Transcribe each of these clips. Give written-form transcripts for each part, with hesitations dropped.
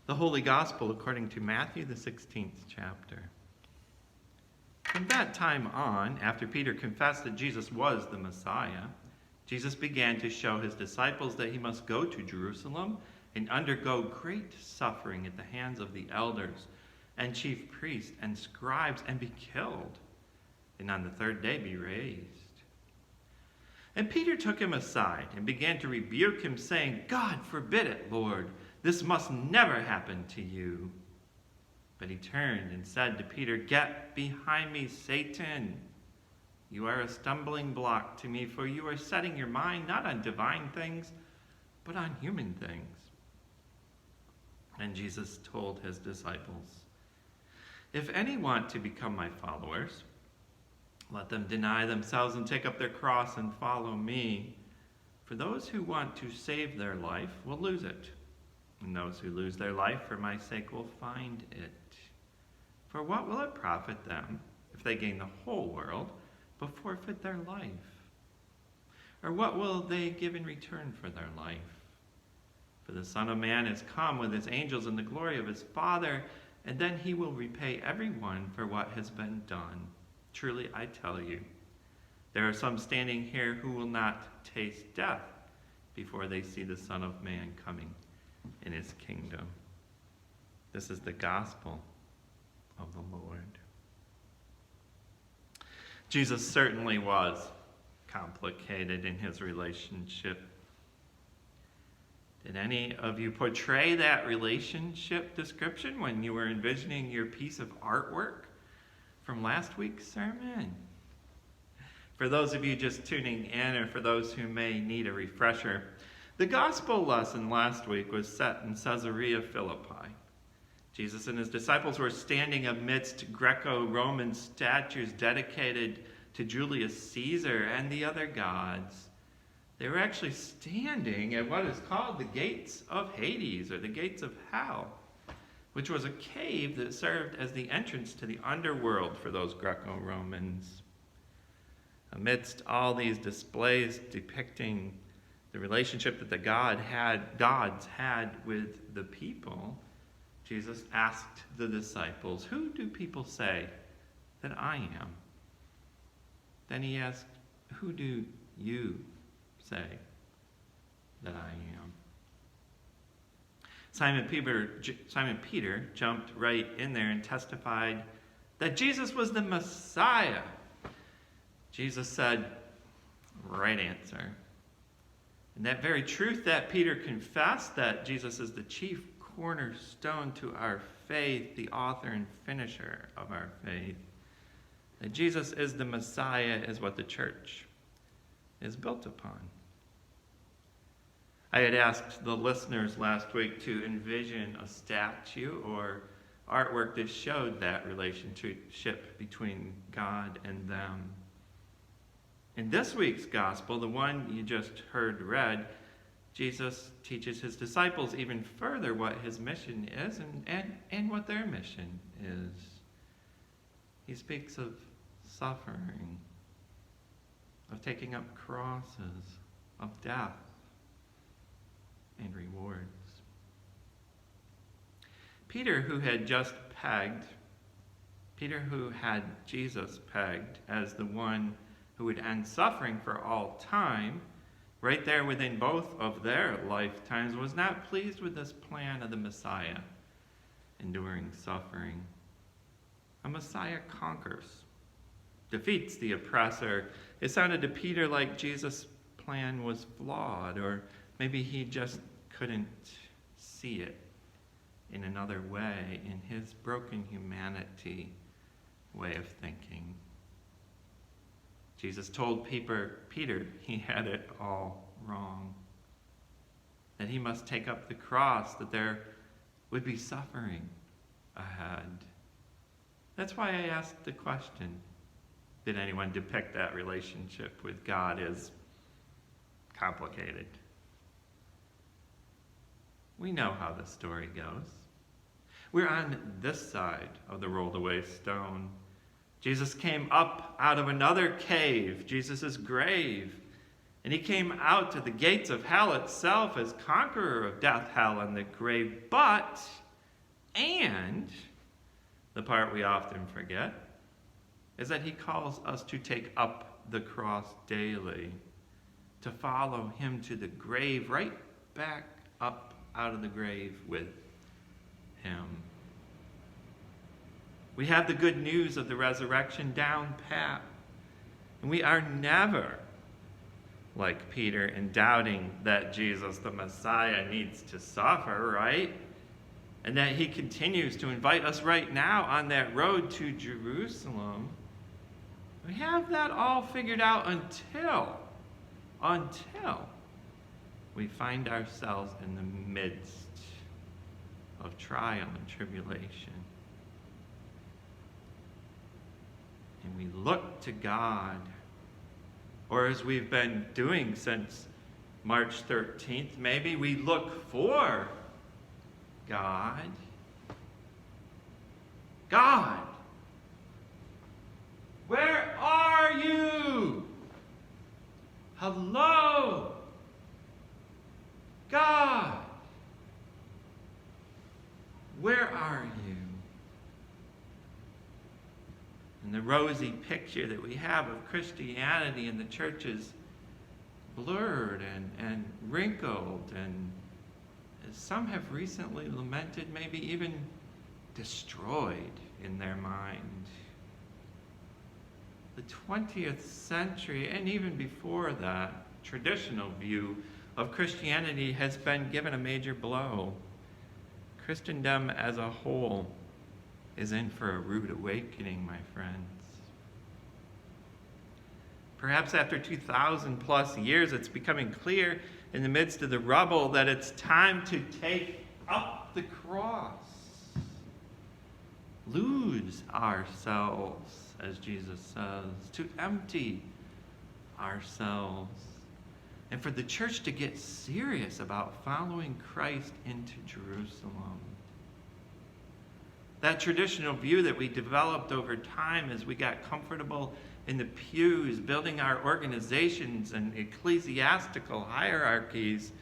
The Holy Gospel according to Matthew, the 16th chapter. From that time on, after Peter confessed that Jesus was the Messiah, Jesus began to show his disciples that he must go to Jerusalem and undergo great suffering at the hands of the elders and chief priests and scribes and be killed, and on the third day be raised. And Peter took him aside and began to rebuke him, saying, "God forbid it, Lord. This must never happen to you." But he turned and said to Peter, "Get behind me, Satan. You are a stumbling block to me, for you are setting your mind not on divine things, but on human things." And Jesus told his disciples, "If any want to become my followers, let them deny themselves and take up their cross and follow me. For those who want to save their life will lose it. And those who lose their life for my sake will find it. For what will it profit them if they gain the whole world but forfeit their life? Or what will they give in return for their life? For the Son of Man is come with his angels in the glory of his Father, and then he will repay everyone for what has been done. Truly, I tell you, there are some standing here who will not taste death before they see the Son of Man coming in his kingdom." This is the gospel of the Lord. Jesus certainly was complicated in his relationship. Did any of you portray that relationship description when you were envisioning your piece of artwork from last week's sermon? For those of you just tuning in, or for those who may need a refresher, the gospel lesson last week was set in Caesarea Philippi. Jesus and his disciples were standing amidst Greco-Roman statues dedicated to Julius Caesar and the other gods. They were actually standing at what is called the gates of Hades, or the gates of hell, which was a cave that served as the entrance to the underworld for those Greco-Romans. Amidst all these displays depicting the relationship that the gods had with the people, Jesus asked the disciples, "Who do people say that I am?" Then he asked, "Who do you say that I am?" Simon Peter jumped right in there and testified that Jesus was the Messiah. Jesus said, "Right answer." And that very truth that Peter confessed, that Jesus is the chief cornerstone to our faith, the author and finisher of our faith, that Jesus is the Messiah, is what the church is built upon. I had asked the listeners last week to envision a statue or artwork that showed that relationship between God and them. In this week's gospel, the one you just heard read, Jesus teaches his disciples even further what his mission is and what their mission is. He speaks of suffering, of taking up crosses, of death, and rewards. Peter, who had Jesus pegged as the one who would end suffering for all time, right there within both of their lifetimes, was not pleased with this plan of the Messiah enduring suffering. A Messiah conquers, defeats the oppressor. It sounded to Peter like Jesus' plan was flawed, or maybe he just couldn't see it in another way, in his broken humanity way of thinking. Jesus told Peter he had it all wrong, that he must take up the cross, that there would be suffering ahead. That's why I asked the question, did anyone depict that relationship with God as complicated? We know how the story goes. We're on this side of the rolled away stone. Jesus came up out of another cave, Jesus' grave, and he came out to the gates of hell itself as conqueror of death, hell, and the grave. But And the part we often forget is that he calls us to take up the cross daily, to follow him to the grave, right back up out of the grave with him. We have the good news of the resurrection down pat, and we are never like Peter in doubting that Jesus, the Messiah, needs to suffer, right? And that he continues to invite us right now on that road to Jerusalem. We have that all figured out until we find ourselves in the midst of trial and tribulation. And we look to God, or as we've been doing since March 13th, maybe we look for God. God, where are you? Hello, God, where are you? And the rosy picture that we have of Christianity in the church is blurred and wrinkled, and as some have recently lamented, maybe even destroyed in their mind. The 20th century, and even before that, traditional view of Christianity has been given a major blow. Christendom as a whole is in for a rude awakening, my friends. Perhaps after 2,000 plus years, it's becoming clear in the midst of the rubble that it's time to take up the cross. Lose ourselves, as Jesus says, to empty ourselves. And for the church to get serious about following Christ into Jerusalem. That traditional view that we developed over time as we got comfortable in the pews, building our organizations and ecclesiastical hierarchies,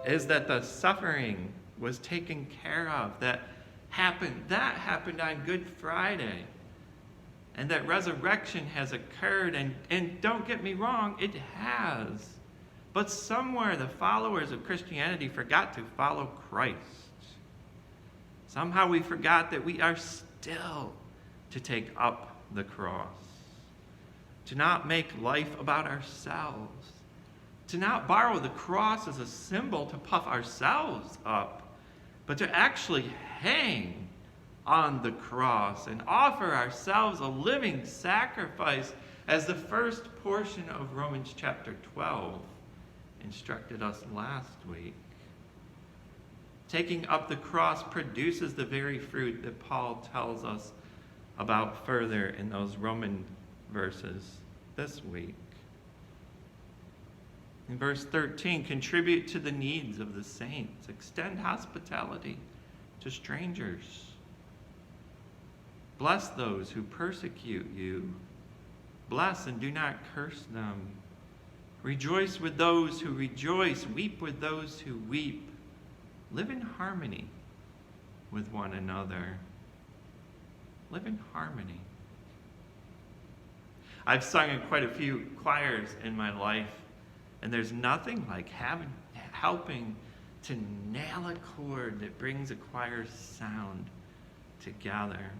is that the suffering was taken care of. That happened on Good Friday. And that resurrection has occurred. And don't get me wrong, it has. But somewhere the followers of Christianity forgot to follow Christ. Somehow we forgot that we are still to take up the cross, to not make life about ourselves, to not borrow the cross as a symbol to puff ourselves up, but to actually hang on the cross and offer ourselves a living sacrifice, as the first portion of Romans chapter 12 instructed us last week. Taking up the cross produces the very fruit that Paul tells us about further in those Roman verses this week. In verse 13, contribute to the needs of the saints. Extend hospitality to strangers. Bless those who persecute you. Bless and do not curse them. Rejoice with those who rejoice. Weep with those who weep. Live in harmony with one another. Live in harmony. I've sung in quite a few choirs in my life, and there's nothing like helping to nail a chord that brings a choir's sound together.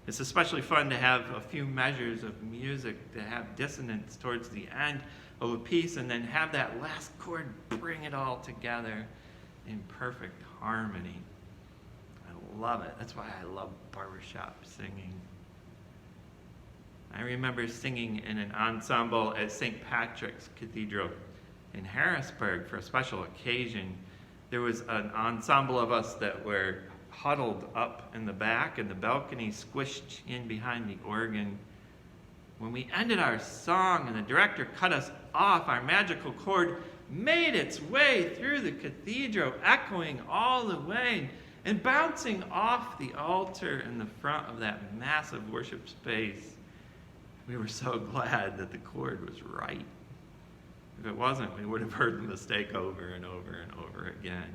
It's especially fun to have a few measures of music to have dissonance towards the end of a piece, and then have that last chord bring it all together in perfect harmony. I love it. That's why I love barbershop singing. I remember singing in an ensemble at St. Patrick's Cathedral in Harrisburg for a special occasion. There was an ensemble of us that were huddled up in the back, and the balcony squished in behind the organ. When we ended our song and the director cut us off, our magical chord made its way through the cathedral, echoing all the way and bouncing off the altar in the front of that massive worship space. We were so glad that the chord was right. If it wasn't, we would have heard the mistake over and over and over again.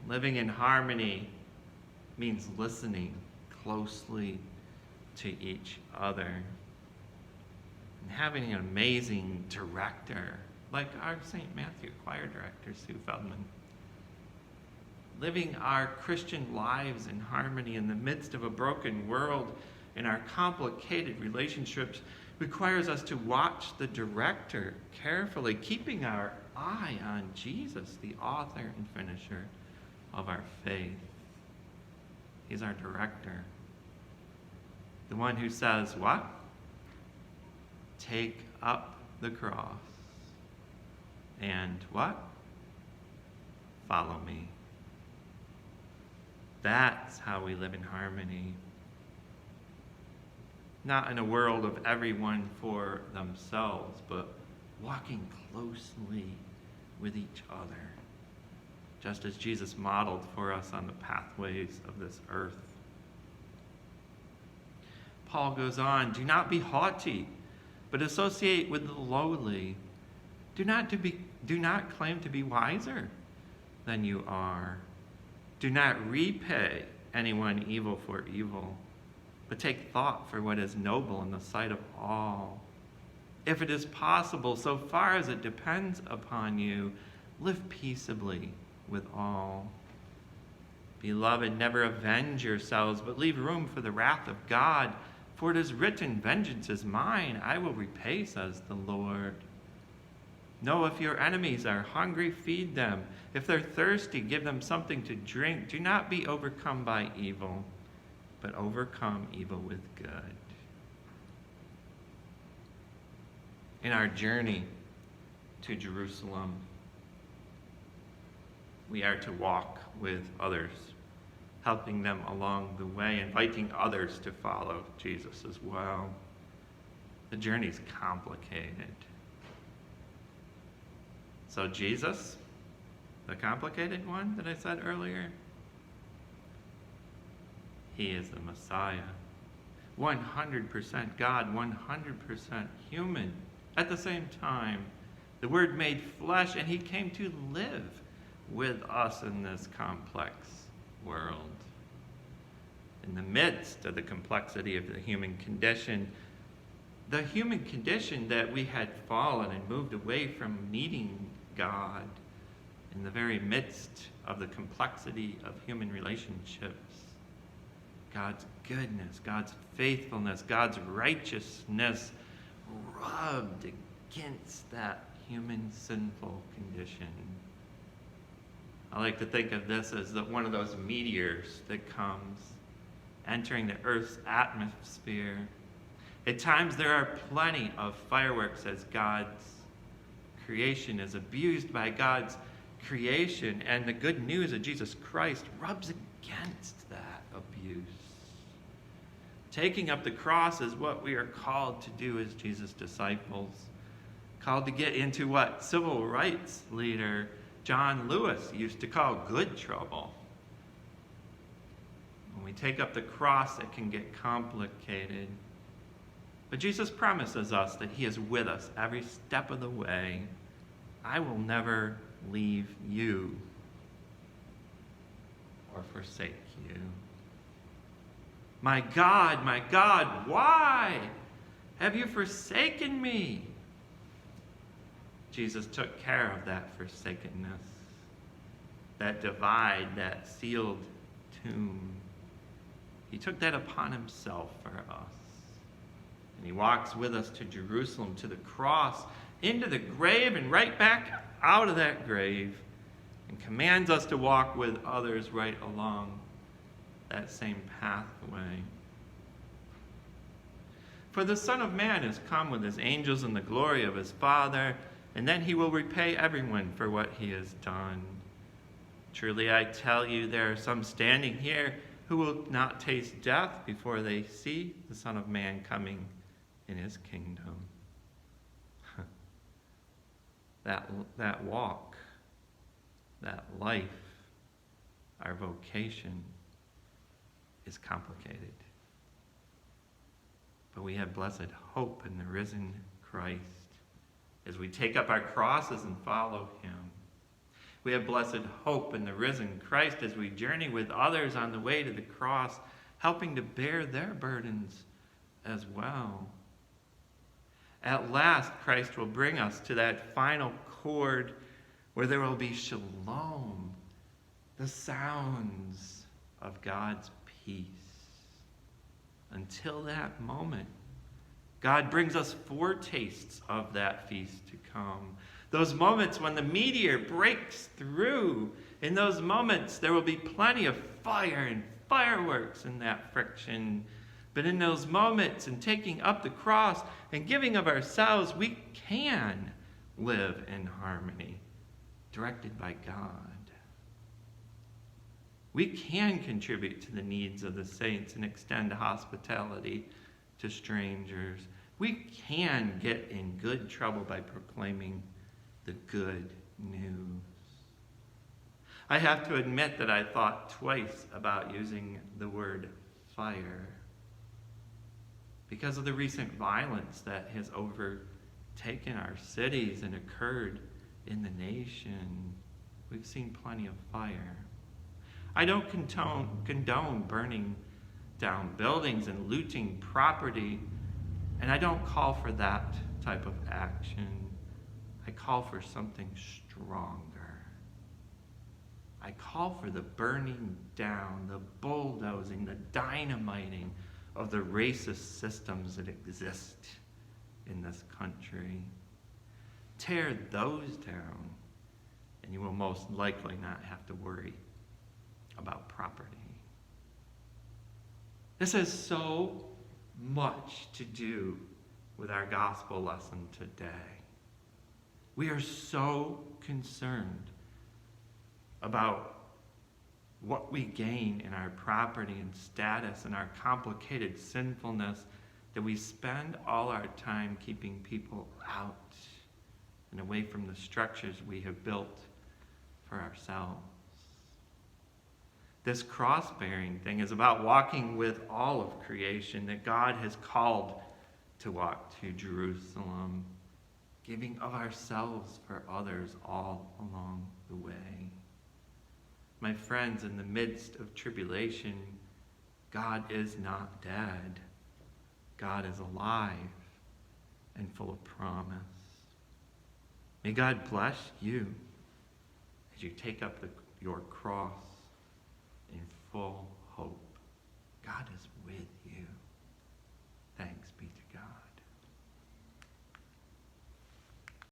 Living in harmony means listening closely to each other and having an amazing director like our St. Matthew choir director, Sue Feldman. Living our Christian lives in harmony in the midst of a broken world and our complicated relationships requires us to watch the director carefully, keeping our eye on Jesus, the author and finisher of our faith. He's our director. The one who says, what? Take up the cross. And what? Follow me. That's how we live in harmony. Not in a world of everyone for themselves, but walking closely with each other, just as Jesus modeled for us on the pathways of this earth. Paul goes on, do not be haughty, but associate with the lowly. Do not claim to be wiser than you are. Do not repay anyone evil for evil, but take thought for what is noble in the sight of all. If it is possible, so far as it depends upon you, live peaceably with all. Beloved, never avenge yourselves, but leave room for the wrath of God. For it is written, vengeance is mine, I will repay, says the Lord. No, if your enemies are hungry, feed them. If they're thirsty, give them something to drink. Do not be overcome by evil, but overcome evil with good. In our journey to Jerusalem, we are to walk with others, helping them along the way, inviting others to follow Jesus as well. The journey's complicated. So Jesus, the complicated one that I said earlier, he is the Messiah. 100% God, 100% human. At the same time, the Word made flesh, and he came to live with us in this complex world. In the midst of the complexity of the human condition that we had fallen and moved away from needing God, in the very midst of the complexity of human relationships, God's goodness, God's faithfulness, God's righteousness rubbed against that human sinful condition. I like to think of this as one of those meteors that comes entering the Earth's atmosphere. At times there are plenty of fireworks as God's creation is abused by God's creation, and the good news of Jesus Christ rubs against that abuse. Taking up the cross is what we are called to do as Jesus' disciples. Called to get into what civil rights leader John Lewis used to call good trouble. When we take up the cross, it can get complicated. But Jesus promises us that he is with us every step of the way. I will never leave you or forsake you. My God, why have you forsaken me? Jesus took care of that forsakenness, that divide, that sealed tomb. He took that upon himself for us. And he walks with us to Jerusalem, to the cross, into the grave, and right back out of that grave, and commands us to walk with others right along that same pathway. For the Son of Man has come with his angels in the glory of his Father, and then he will repay everyone for what he has done. Truly I tell you, there are some standing here who will not taste death before they see the Son of Man coming in his kingdom. That walk, that life, our vocation is complicated. But we have blessed hope in the risen Christ as we take up our crosses and follow him. We have blessed hope in the risen Christ as we journey with others on the way to the cross, helping to bear their burdens as well. At last, Christ will bring us to that final chord where there will be shalom, the sounds of God's peace. Until that moment, God brings us foretastes of that feast to come. Those moments when the meteor breaks through. In those moments, there will be plenty of fire and fireworks in that friction. But in those moments, in taking up the cross and giving of ourselves, we can live in harmony, directed by God. We can contribute to the needs of the saints and extend hospitality to strangers. We can get in good trouble by proclaiming the good news. I have to admit that I thought twice about using the word fire because of the recent violence that has overtaken our cities and occurred in the nation. We've seen plenty of fire. I don't condone burning down buildings and looting property, and I don't call for that type of action. I call for something stronger. I call for the burning down, the bulldozing, the dynamiting of the racist systems that exist in this country. Tear those down, and you will most likely not have to worry about property. This has so much to do with our gospel lesson today. We are so concerned about what we gain in our property and status and our complicated sinfulness that we spend all our time keeping people out and away from the structures we have built for ourselves. This cross-bearing thing is about walking with all of creation that God has called to walk to Jerusalem, giving of ourselves for others all along the way. My friends, in the midst of tribulation, God is not dead. God is alive and full of promise. May God bless you as you take up your cross in full hope. God is with you.